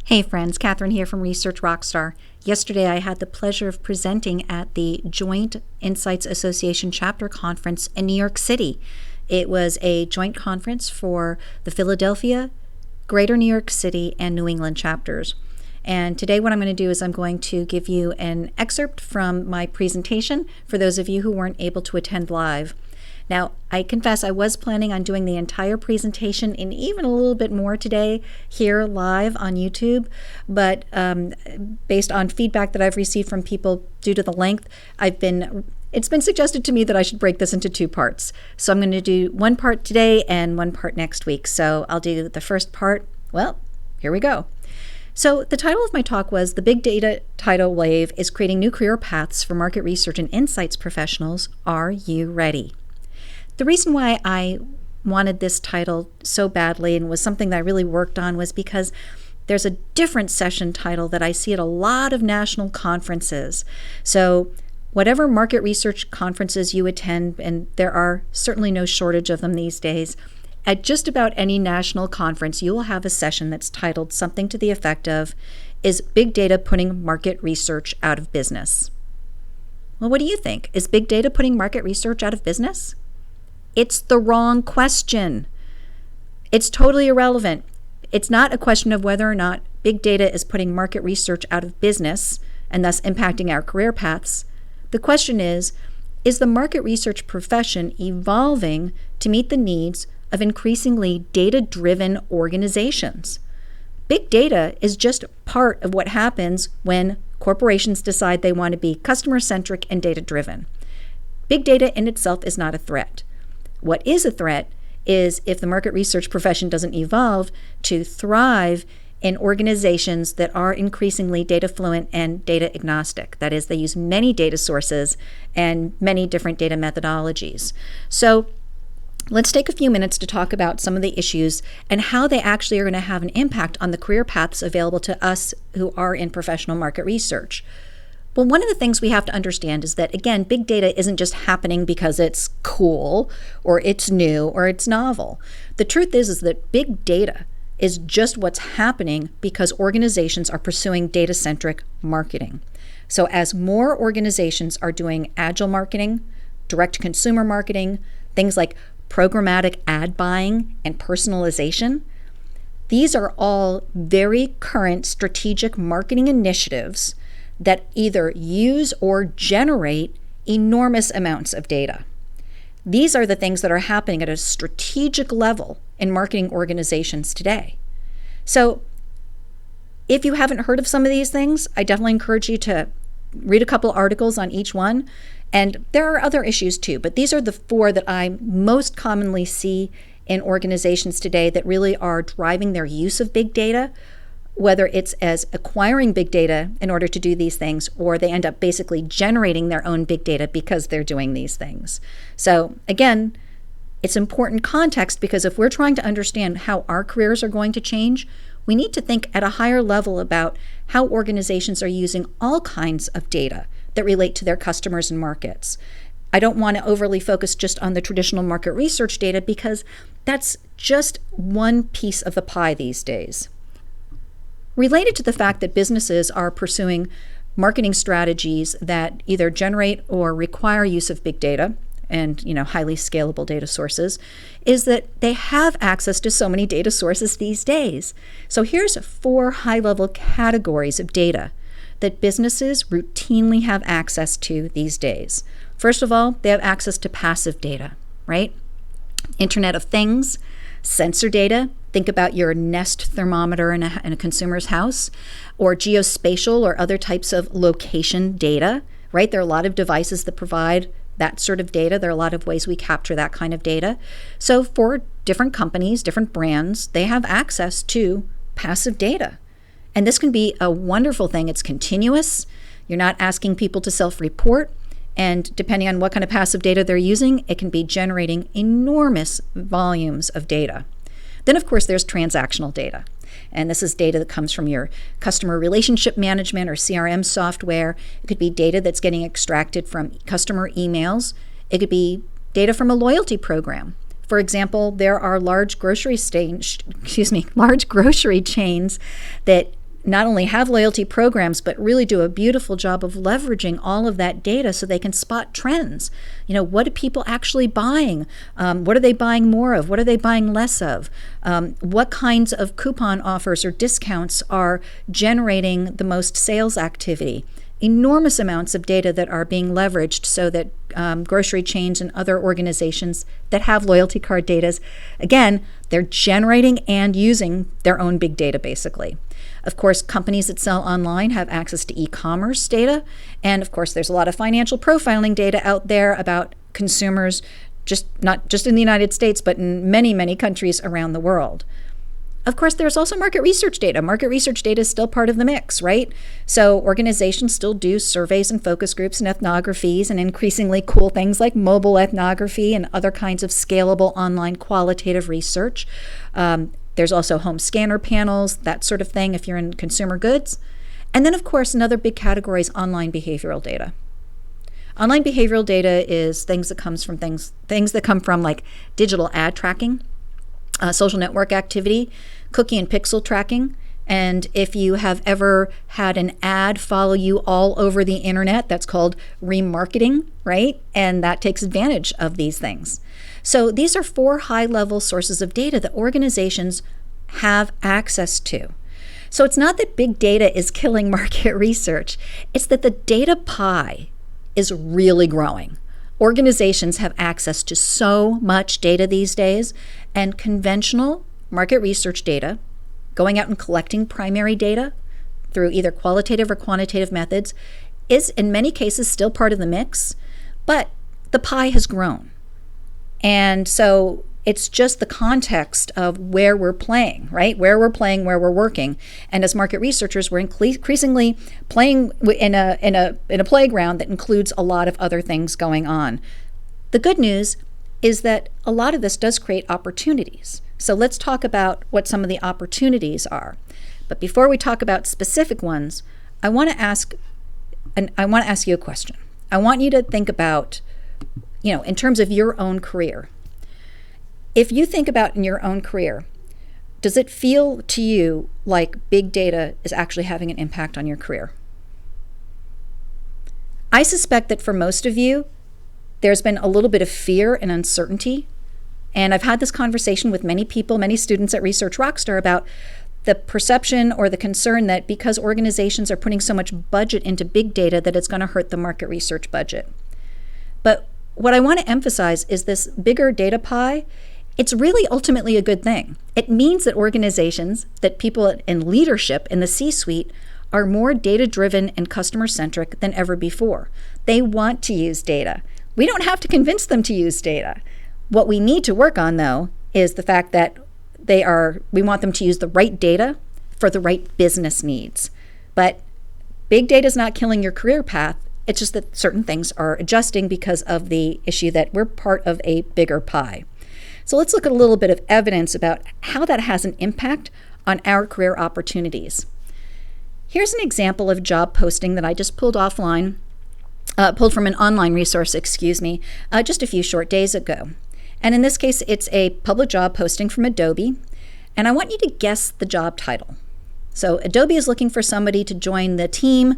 Hey friends, Catherine here from Research Rockstar. Yesterday I had the pleasure of presenting at the Joint Insights Association Chapter Conference in New York City. It was a joint conference for the Philadelphia, Greater New York City, and New England chapters. And today what I'm going to do is I'm going to give you an excerpt from my presentation for those of you who weren't able to attend live. Now, I confess I was planning on doing the entire presentation and even a little bit more today here live on YouTube, but based on feedback that I've received from people due to the length, it's been suggested to me that I should break this into two parts. So I'm going to do one part today and one part next week. So I'll do the first part. Well, here we go. So the title of my talk was "The Big Data Tidal Wave is Creating New Career Paths for Market Research and Insights Professionals. Are you ready?" The reason why I wanted this title so badly and was something that I really worked on was because there's a different session title that I see at a lot of national conferences. So whatever market research conferences you attend, and there are certainly no shortage of them these days, at just about any national conference, you will have a session that's titled something to the effect of, "Is Big Data Putting Market Research Out of Business?" Well, what do you think? Is big data putting market research out of business? It's the wrong question. It's totally irrelevant. It's not a question of whether or not big data is putting market research out of business and thus impacting our career paths. The question is the market research profession evolving to meet the needs of increasingly data-driven organizations? Big data is just part of what happens when corporations decide they want to be customer-centric and data-driven. Big data in itself is not a threat. What is a threat is if the market research profession doesn't evolve to thrive in organizations that are increasingly data fluent and data agnostic. That is, they use many data sources and many different data methodologies. So let's take a few minutes to talk about some of the issues and how they actually are going to have an impact on the career paths available to us who are in professional market research. Well, one of the things we have to understand is that, again, big data isn't just happening because it's cool or it's new or it's novel. The truth is that big data is just what's happening because organizations are pursuing data-centric marketing. So as more organizations are doing agile marketing, direct-to-consumer marketing, things like programmatic ad buying and personalization, these are all very current strategic marketing initiatives that either use or generate enormous amounts of data. These are the things that are happening at a strategic level in marketing organizations today. So if you haven't heard of some of these things, I definitely encourage you to read a couple articles on each one. And there are other issues too, but these are the four that I most commonly see in organizations today that really are driving their use of big data, whether it's as acquiring big data in order to do these things, or they end up basically generating their own big data because they're doing these things. So again, it's important context because if we're trying to understand how our careers are going to change, we need to think at a higher level about how organizations are using all kinds of data that relate to their customers and markets. I don't want to overly focus just on the traditional market research data because that's just one piece of the pie these days. Related to the fact that businesses are pursuing marketing strategies that either generate or require use of big data and highly scalable data sources, is that they have access to so many data sources these days. So here's 4 high-level categories of data that businesses routinely have access to these days. First of all, they have access to passive data, right? Internet of Things, sensor data. Think about your Nest thermometer in a consumer's house, or geospatial or other types of location data, right? There are a lot of devices that provide that sort of data. There are a lot of ways we capture that kind of data. So for different companies, different brands, they have access to passive data. And this can be a wonderful thing. It's continuous. You're not asking people to self-report. And depending on what kind of passive data they're using, it can be generating enormous volumes of data. Then, of course, there's transactional data. And this is data that comes from your customer relationship management or CRM software. It could be data that's getting extracted from customer emails. It could be data from a loyalty program. For example, there are large grocery chains that not only have loyalty programs, but really do a beautiful job of leveraging all of that data so they can spot trends. What are people actually buying? What are they buying more of? What are they buying less of? What kinds of coupon offers or discounts are generating the most sales activity? Enormous amounts of data that are being leveraged so that grocery chains and other organizations that have loyalty card data, again, they're generating and using their own big data, basically. Of course, companies that sell online have access to e-commerce data. And of course, there's a lot of financial profiling data out there about consumers, not just in the United States, but in many, many countries around the world. Of course, there's also market research data. Market research data is still part of the mix, right? So organizations still do surveys and focus groups and ethnographies and increasingly cool things like mobile ethnography and other kinds of scalable online qualitative research. There's also home scanner panels, that sort of thing if you're in consumer goods. And then, of course, another big category is online behavioral data. Online behavioral data is things that come from like digital ad tracking, social network activity, cookie and pixel tracking. And if you have ever had an ad follow you all over the internet, that's called remarketing, right? And that takes advantage of these things. So these are 4 high-level sources of data that organizations have access to. So it's not that big data is killing market research. It's that the data pie is really growing. Organizations have access to so much data these days, and conventional market research data, going out and collecting primary data through either qualitative or quantitative methods, is in many cases still part of the mix, but the pie has grown. And so it's just the context of where we're playing, right? Where we're playing, where we're working. And as market researchers, we're increasingly playing in a playground that includes a lot of other things going on. The good news is that a lot of this does create opportunities. So let's talk about what some of the opportunities are. But before we talk about specific ones, I want to ask you a question. I want you to think about, in terms of your own career. If you think about in your own career, does it feel to you like big data is actually having an impact on your career? I suspect that for most of you, there's been a little bit of fear and uncertainty. And I've had this conversation with many people, many students at Research Rockstar about the perception or the concern that because organizations are putting so much budget into big data that it's going to hurt the market research budget. But what I want to emphasize is this bigger data pie, it's really ultimately a good thing. It means that organizations, that people in leadership in the C-suite are more data-driven and customer-centric than ever before. They want to use data. We don't have to convince them to use data. What we need to work on, though, is the fact that we want them to use the right data for the right business needs. But big data is not killing your career path. It's just that certain things are adjusting because of the issue that we're part of a bigger pie. So let's look at a little bit of evidence about how that has an impact on our career opportunities. Here's an example of job posting that I just pulled from an online resource, just a few short days ago. And in this case, it's a public job posting from Adobe. And I want you to guess the job title. So Adobe is looking for somebody to join the team.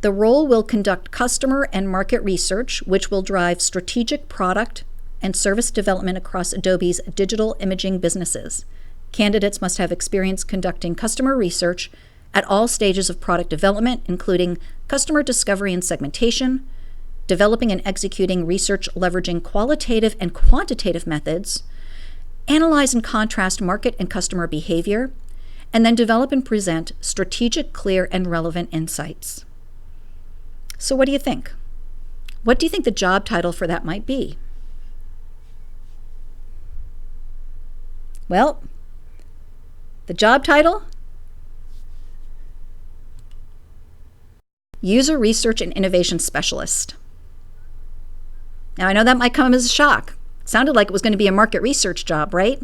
The role will conduct customer and market research, which will drive strategic product and service development across Adobe's digital imaging businesses. Candidates must have experience conducting customer research at all stages of product development, including customer discovery and segmentation, developing and executing research leveraging qualitative and quantitative methods, analyze and contrast market and customer behavior, and then develop and present strategic, clear, and relevant insights. So what do you think? What do you think the job title for that might be? Well, the job title? User Research and Innovation Specialist. Now, I know that might come as a shock. It sounded like it was going to be a market research job, right?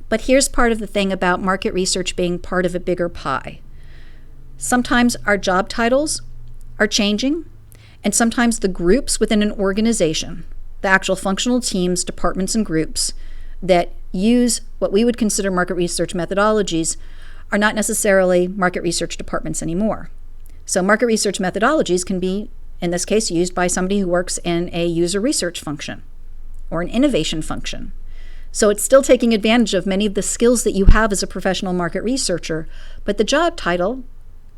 But here's part of the thing about market research being part of a bigger pie. Sometimes our job titles are changing, and sometimes the groups within an organization, the actual functional teams, departments, and groups that use what we would consider market research methodologies are not necessarily market research departments anymore. So market research methodologies can be, in this case, used by somebody who works in a user research function or an innovation function. So it's still taking advantage of many of the skills that you have as a professional market researcher, but the job title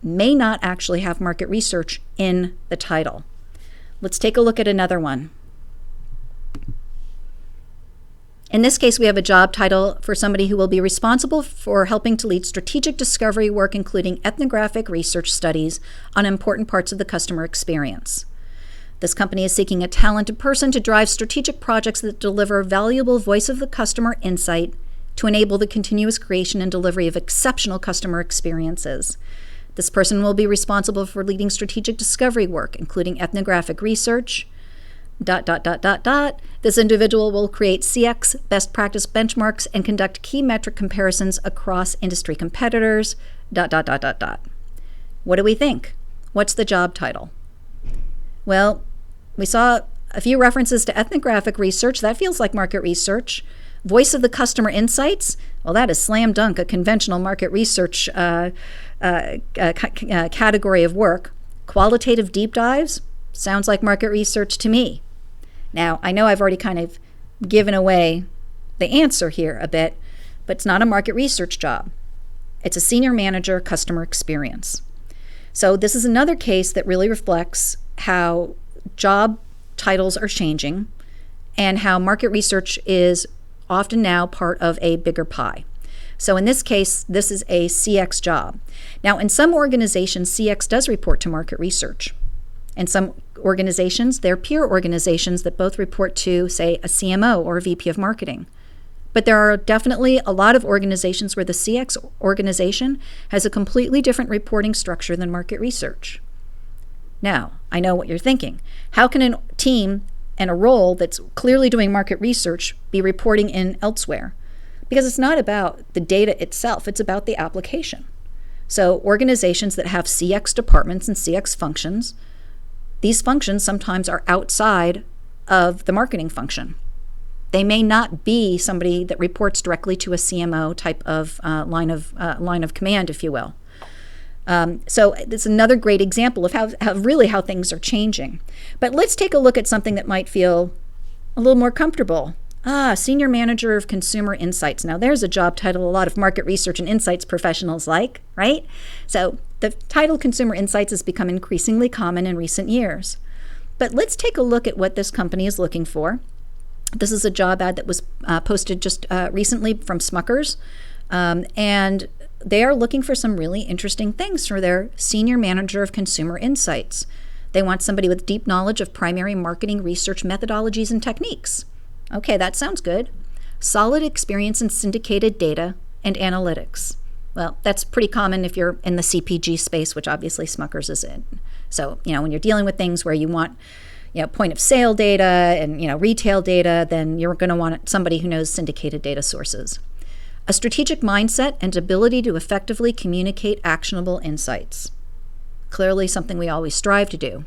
may not actually have market research in the title. Let's take a look at another one. In this case, we have a job title for somebody who will be responsible for helping to lead strategic discovery work, including ethnographic research studies on important parts of the customer experience. This company is seeking a talented person to drive strategic projects that deliver valuable voice of the customer insight to enable the continuous creation and delivery of exceptional customer experiences. This person will be responsible for leading strategic discovery work, including ethnographic research, ... This individual will create CX best practice benchmarks and conduct key metric comparisons across industry competitors, ... What do we think? What's the job title? Well, we saw a few references to ethnographic research. That feels like market research. Voice of the customer insights. Well, that is slam dunk a conventional market research category of work. Qualitative deep dives. Sounds like market research to me. Now, I know I've already kind of given away the answer here a bit, but it's not a market research job. It's a senior manager customer experience. So this is another case that really reflects how job titles are changing and how market research is often now part of a bigger pie. So in this case, this is a CX job. Now, in some organizations, CX does report to market research. In some organizations, they're peer organizations that both report to, say, a CMO or a VP of marketing. But there are definitely a lot of organizations where the CX organization has a completely different reporting structure than market research. Now, I know what you're thinking. How can a team and a role that's clearly doing market research be reporting in elsewhere? Because it's not about the data itself, it's about the application. So organizations that have CX departments and CX functions, these functions sometimes are outside of the marketing function. They may not be somebody that reports directly to a CMO type of line of command, if you will. So it's another great example of how things are changing. But let's take a look at something that might feel a little more comfortable. Senior Manager of Consumer Insights. Now there's a job title a lot of market research and insights professionals like, right? So the title Consumer Insights has become increasingly common in recent years. But let's take a look at what this company is looking for. This is a job ad that was posted just recently from Smuckers, and they are looking for some really interesting things for their Senior Manager of Consumer Insights. They want somebody with deep knowledge of primary marketing research methodologies and techniques. Okay, that sounds good. Solid experience in syndicated data and analytics. Well, that's pretty common if you're in the CPG space, which obviously Smuckers is in. So, when you're dealing with things where you want point of sale data and retail data, then you're going to want somebody who knows syndicated data sources. A strategic mindset and ability to effectively communicate actionable insights. Clearly something we always strive to do.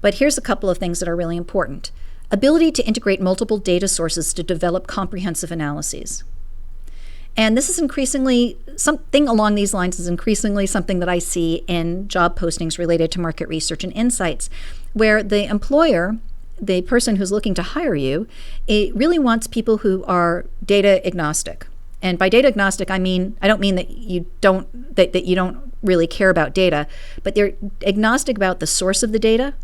But here's a couple of things that are really important. Ability to integrate multiple data sources to develop comprehensive analyses. And this is increasingly, something along these lines is increasingly something that I see in job postings related to market research and insights, where the employer, the person who's looking to hire you, it really wants people who are data agnostic. And by data agnostic, I don't mean that you don't really care about data, but they're agnostic about the source of the data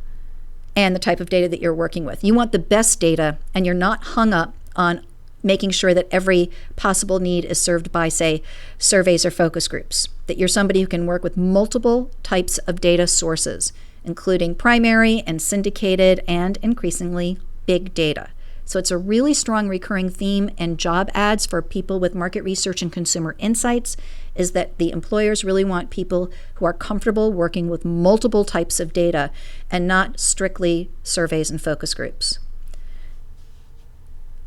and the type of data that you're working with. You want the best data, and you're not hung up on making sure that every possible need is served by, say, surveys or focus groups, that you're somebody who can work with multiple types of data sources, including primary and syndicated and increasingly big data. So it's a really strong recurring theme in job ads for people with market research and consumer insights, is that the employers really want people who are comfortable working with multiple types of data and not strictly surveys and focus groups.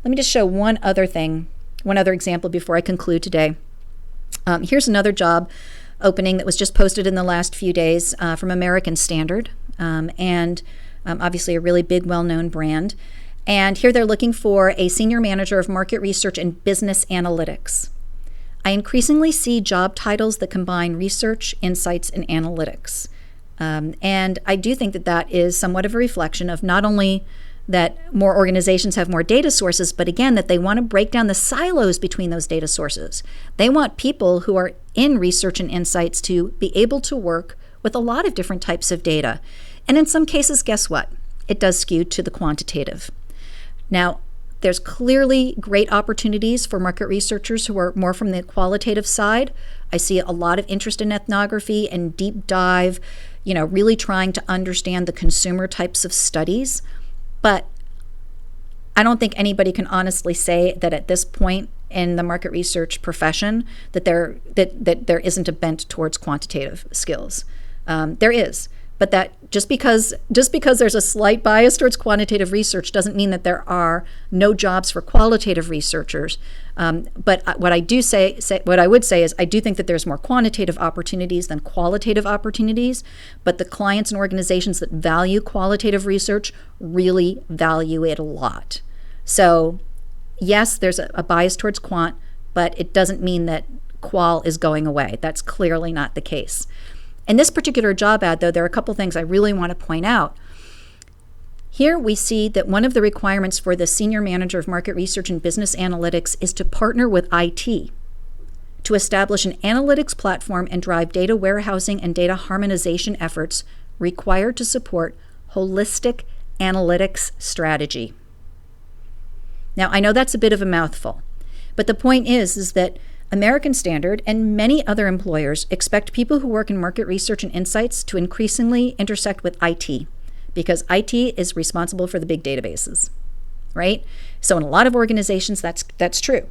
Let me just show one other example before I conclude today. Here's another job opening that was just posted in the last few days from American Standard, and obviously a really big, well-known brand. And here they're looking for a senior manager of market research and business analytics. I increasingly see job titles that combine research, insights, and analytics. And I do think that that is somewhat of a reflection of not only that more organizations have more data sources, but again, that they want to break down the silos between those data sources. They want people who are in research and insights to be able to work with a lot of different types of data. And in some cases, guess what? It does skew to the quantitative. Now, there's clearly great opportunities for market researchers who are more from the qualitative side. I see a lot of interest in ethnography and deep dive, really trying to understand the consumer types of studies. But I don't think anybody can honestly say that at this point in the market research profession that there isn't a bent towards quantitative skills. There is. But that just because there's a slight bias towards quantitative research doesn't mean that there are no jobs for qualitative researchers. But what I would say is I do think that there's more quantitative opportunities than qualitative opportunities. But the clients and organizations that value qualitative research really value it a lot. So yes, there's a bias towards quant, but it doesn't mean that qual is going away. That's clearly not the case. In this particular job ad, though, there are a couple things I really want to point out. Here we see that one of the requirements for the Senior Manager of Market Research and Business Analytics is to partner with IT to establish an analytics platform and drive data warehousing and data harmonization efforts required to support holistic analytics strategy. Now, I know that's a bit of a mouthful, but the point is that American Standard and many other employers expect people who work in market research and insights to increasingly intersect with IT because IT is responsible for the big databases, right? So in a lot of organizations, that's true.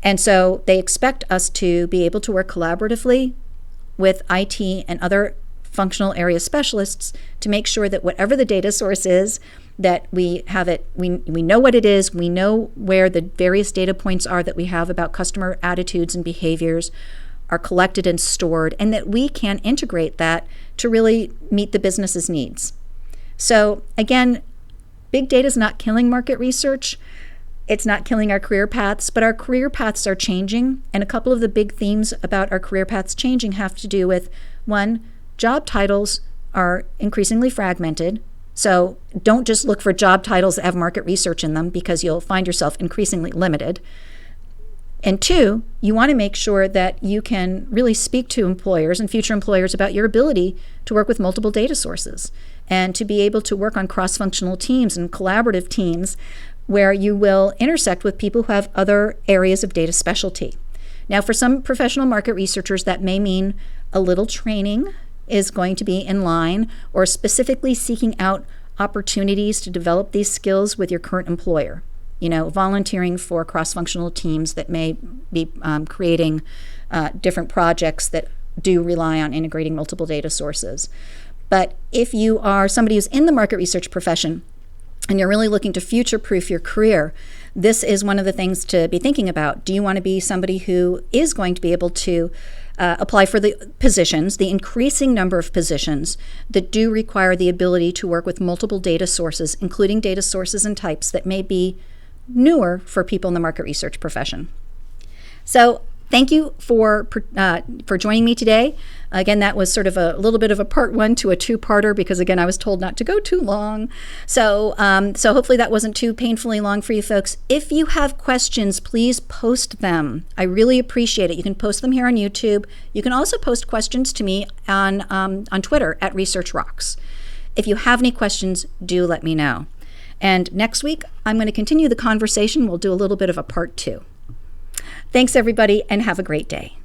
And so they expect us to be able to work collaboratively with IT and other functional area specialists to make sure that whatever the data source is, that we have it, we know what it is, we know where the various data points are that we have about customer attitudes and behaviors are collected and stored, and that we can integrate that to really meet the business's needs. So again, big data is not killing market research. It's not killing our career paths, but our career paths are changing. And a couple of the big themes about our career paths changing have to do with, one, job titles are increasingly fragmented. So don't just look for job titles that have market research in them because you'll find yourself increasingly limited. And two, you want to make sure that you can really speak to employers and future employers about your ability to work with multiple data sources and to be able to work on cross-functional teams and collaborative teams where you will intersect with people who have other areas of data specialty. Now, for some professional market researchers, that may mean a little training is going to be in line, or specifically seeking out opportunities to develop these skills with your current employer. Volunteering for cross-functional teams that may be creating different projects that do rely on integrating multiple data sources. But if you are somebody who's in the market research profession and you're really looking to future-proof your career, this is one of the things to be thinking about. Do you want to be somebody who is going to be able to apply for the positions, the increasing number of positions that do require the ability to work with multiple data sources, including data sources and types that may be newer for people in the market research profession? So thank you for joining me today. Again, that was sort of a little bit of a part one to a two-parter because, again, I was told not to go too long. So hopefully that wasn't too painfully long for you folks. If you have questions, please post them. I really appreciate it. You can post them here on YouTube. You can also post questions to me on Twitter at ResearchRocks. If you have any questions, do let me know. And next week, I'm going to continue the conversation. We'll do a little bit of a part two. Thanks, everybody, and have a great day.